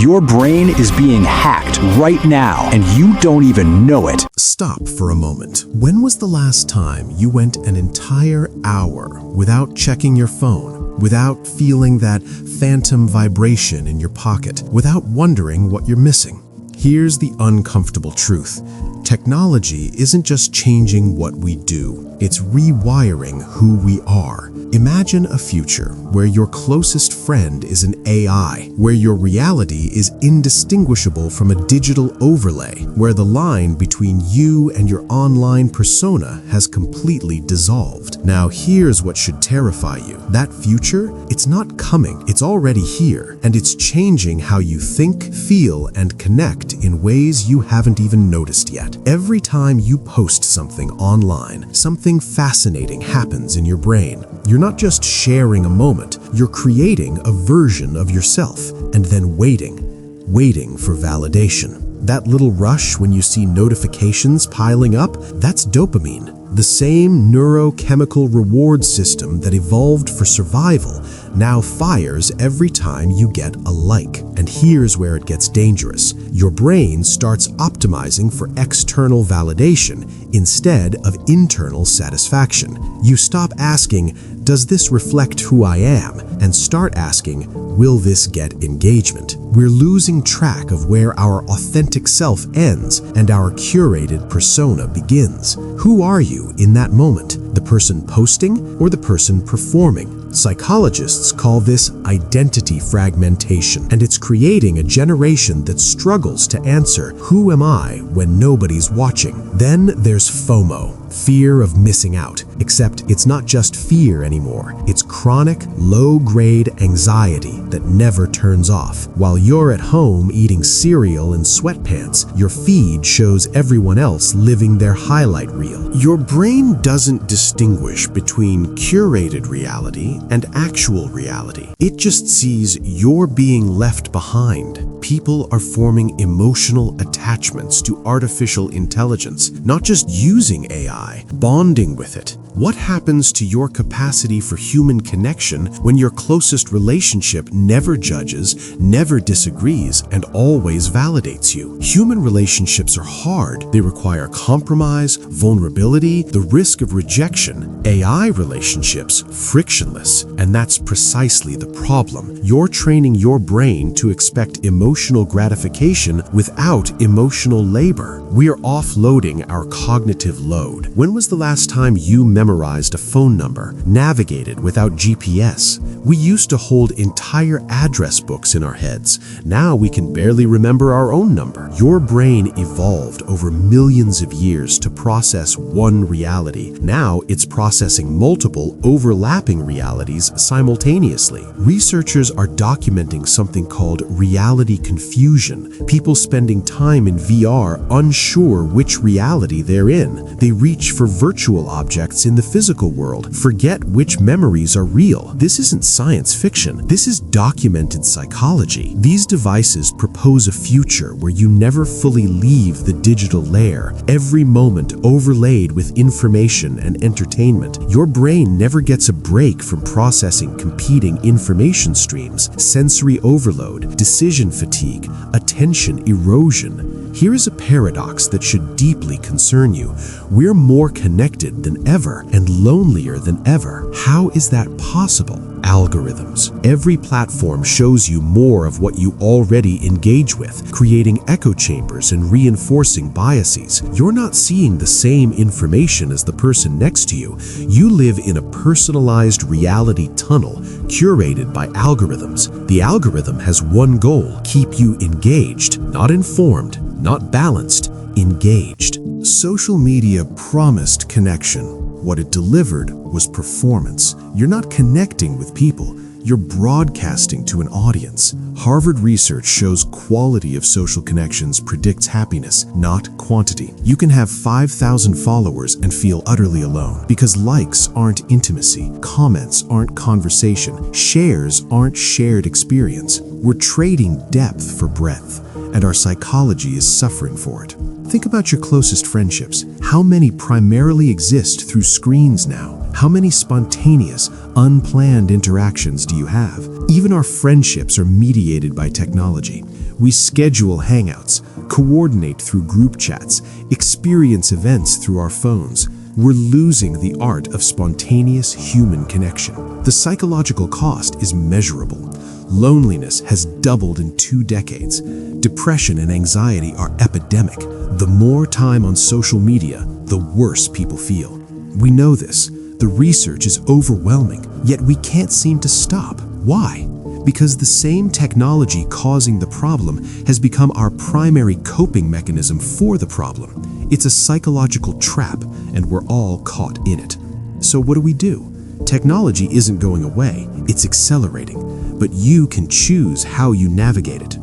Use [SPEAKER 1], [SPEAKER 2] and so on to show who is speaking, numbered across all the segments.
[SPEAKER 1] Your brain is being hacked right now, and you don't even know it.
[SPEAKER 2] Stop for a moment. When was the last time you went an entire hour without checking your phone, without feeling that phantom vibration in your pocket, without wondering what you're missing? Here's the uncomfortable truth. Technology isn't just changing what we do, it's rewiring who we are. Imagine a future where your closest friend is an AI, where your reality is indistinguishable from a digital overlay, where the line between you and your online persona has completely dissolved. Now, here's what should terrify you. That future, it's not coming, it's already here, and it's changing how you think, feel, and connect in ways you haven't even noticed yet. Every time you post something online, something fascinating happens in your brain. You're not just sharing a moment, you're creating a version of yourself and then waiting for validation. That little rush when you see notifications piling up, that's dopamine. The same neurochemical reward system that evolved for survival now fires every time you get a like. And here's where it gets dangerous. Your brain starts optimizing for external validation instead of internal satisfaction. You stop asking, does this reflect who I am? And start asking, will this get engagement? We're losing track of where our authentic self ends and our curated persona begins. Who are you in that moment? The person posting or the person performing? Psychologists call this identity fragmentation, and it's creating a generation that struggles to answer, who am I when nobody's watching? Then there's FOMO, fear of missing out. Except it's not just fear anymore. It's chronic, low-grade anxiety that never turns off. While you're at home eating cereal in sweatpants, your feed shows everyone else living their highlight reel. Your brain doesn't distinguish between curated reality and actual reality. It just sees you're being left behind. People are forming emotional attachments to artificial intelligence, not just using AI, bonding with it. What happens to your capacity for human connection when your closest relationship never judges, never disagrees, and always validates you? Human relationships are hard. They require compromise, vulnerability, the risk of rejection. AI relationships, frictionless. And that's precisely the problem. You're training your brain to expect emotional gratification without emotional labor. We're offloading our cognitive load. When was the last time you memorized a phone number, navigated without GPS? We used to hold entire address books in our heads. Now we can barely remember our own number. Your brain evolved over millions of years to process one reality. Now it's processing multiple overlapping realities simultaneously. Researchers are documenting something called reality confusion. People spending time in VR unsure which reality they're in. They reach for virtual objects in the physical world, forget which memories are real. This isn't science fiction. This is documented psychology. These devices propose a future where you never fully leave the digital layer, every moment overlaid with information and entertainment. Your brain never gets a break from processing competing information streams, sensory overload, decision fatigue, attention erosion. Here is a paradox that should deeply concern you. We're more connected than ever and lonelier than ever. How is that possible? Algorithms. Every platform shows you more of what you already engage with, creating echo chambers and reinforcing biases. You're not seeing the same information as the person next to you. You live in a personalized reality tunnel curated by algorithms. The algorithm has one goal: keep you engaged, not informed, not balanced, engaged. Social media promised connection. What it delivered was performance. You're not connecting with people, you're broadcasting to an audience. Harvard research shows quality of social connections predicts happiness, not quantity. You can have 5,000 followers and feel utterly alone because likes aren't intimacy, comments aren't conversation, shares aren't shared experience. We're trading depth for breadth, and our psychology is suffering for it. Think about your closest friendships. How many primarily exist through screens now? How many spontaneous, unplanned interactions do you have? Even our friendships are mediated by technology. We schedule hangouts, coordinate through group chats, experience events through our phones. We're losing the art of spontaneous human connection. The psychological cost is measurable. Loneliness has doubled in 2 decades. Depression and anxiety are epidemic. The more time on social media, the worse people feel. We know this. The research is overwhelming, yet we can't seem to stop. Why? Because the same technology causing the problem has become our primary coping mechanism for the problem. It's a psychological trap, and we're all caught in it. So what do? Technology isn't going away, it's accelerating, but you can choose how you navigate it.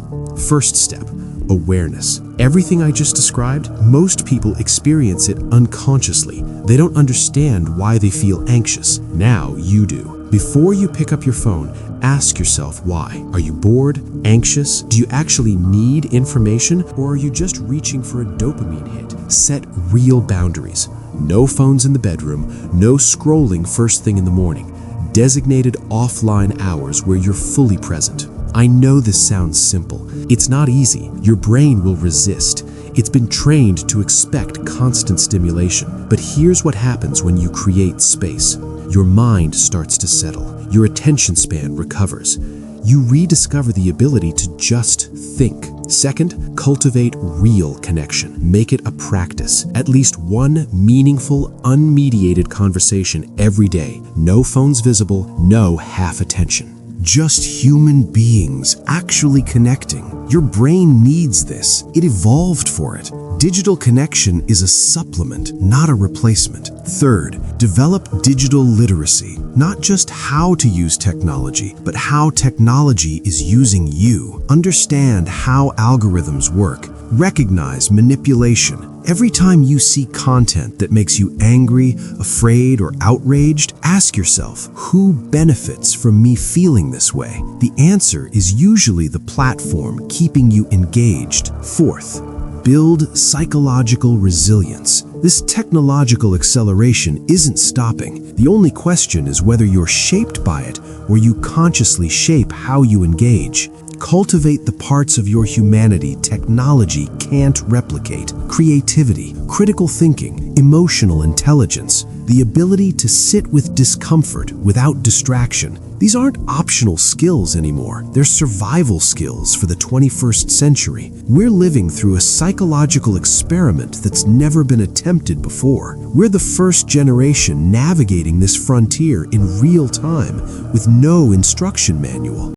[SPEAKER 2] First step, awareness. Everything I just described, most people experience it unconsciously. They don't understand why they feel anxious. Now you do. Before you pick up your phone, ask yourself why. Are you bored? Anxious? Do you actually need information? Or are you just reaching for a dopamine hit? Set real boundaries. No phones in the bedroom, no scrolling first thing in the morning. Designated offline hours where you're fully present. I know this sounds simple. It's not easy. Your brain will resist. It's been trained to expect constant stimulation. But here's what happens when you create space. Your mind starts to settle. Your attention span recovers. You rediscover the ability to just think. Second, cultivate real connection. Make it a practice. At least one meaningful, unmediated conversation every day. No phones visible, no half attention. Just human beings actually connecting. Your brain needs this. It evolved for it. Digital connection is a supplement, not a replacement. Third, develop digital literacy. Not just how to use technology, but how technology is using you. Understand how algorithms work. Recognize manipulation. Every time you see content that makes you angry, afraid, or outraged, ask yourself, who benefits from me feeling this way? The answer is usually the platform keeping you engaged. Fourth, build psychological resilience. This technological acceleration isn't stopping. The only question is whether you're shaped by it or you consciously shape how you engage. Cultivate the parts of your humanity technology can't replicate. Creativity, critical thinking, emotional intelligence, the ability to sit with discomfort without distraction. These aren't optional skills anymore. They're survival skills for the 21st century. We're living through a psychological experiment that's never been attempted before. We're the first generation navigating this frontier in real time with no instruction manual.